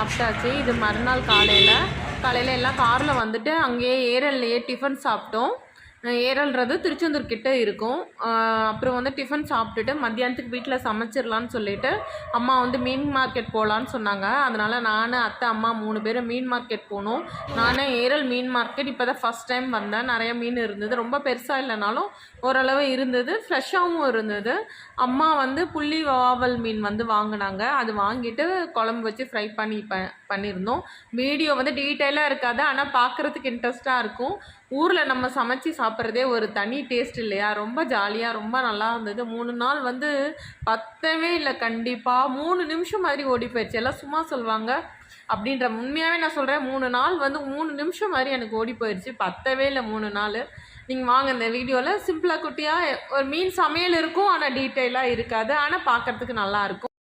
சாப்பிட்டாச்சு. இது மறுநாள் காலையில் எல்லாம் காரில் வந்துட்டு அங்கேயே ஏரல்லையே டிஃபன் சாப்பிட்டோம். ஏரல்ன்றது திருச்செந்தூர் கிட்ட இருக்கும். அப்புறம் வந்து டிஃபன் சாப்பிட்டுட்டு மத்தியானத்துக்கு வீட்டில் சமைச்சிடலான்னு சொல்லிட்டு அம்மா வந்து மீன் மார்க்கெட் போகலான்னு சொன்னாங்க. அதனால் நான், அத்தை, அம்மா 3 பேரும் மீன் மார்க்கெட் போனோம். நானே ஏரல் மீன் மார்க்கெட் இப்போ தான் ஃபஸ்ட் டைம் வந்தேன். நிறைய மீன் இருந்தது. ரொம்ப பெருசாக இல்லைனாலும் ஓரளவு இருந்தது. ஃப்ரெஷ்ஷாகவும் இருந்தது. அம்மா வந்து புள்ளி வாவல் மீன் வந்து வாங்கினாங்க. அது வாங்கிட்டு குழம்பு வச்சு ஃப்ரை பண்ணியிருந்தோம். வீடியோ வந்து டீட்டெயிலாக இருக்காது, ஆனால் பார்க்குறதுக்கு இன்ட்ரெஸ்ட்டாக இருக்கும். ஊரில் நம்ம சமைச்சி சாப்பிட்றதே ஒரு தனி டேஸ்ட் இல்லையா? ரொம்ப ஜாலியாக ரொம்ப நல்லா இருந்தது. 3 நாள் வந்து பத்தவே இல்லை. கண்டிப்பாக 3 நிமிஷம் மாதிரி ஓடி போயிடுச்சு. எல்லாம் சும்மா சொல்லுவாங்க அப்படின்ற, உண்மையாகவே நான் சொல்கிறேன். 3 நாள் வந்து 3 நிமிஷம் மாதிரி எனக்கு ஓடி போயிடுச்சு. பத்தவே இல்லை 3 நாள். நீங்கள் வாங்க, இந்த வீடியோவில் சிம்பிளாக குட்டியாக ஒரு மீன் சமையல் இருக்கும், ஆனால் டீட்டெயிலாக இருக்காது. ஆனால் பார்க்குறதுக்கு நல்லாயிருக்கும்.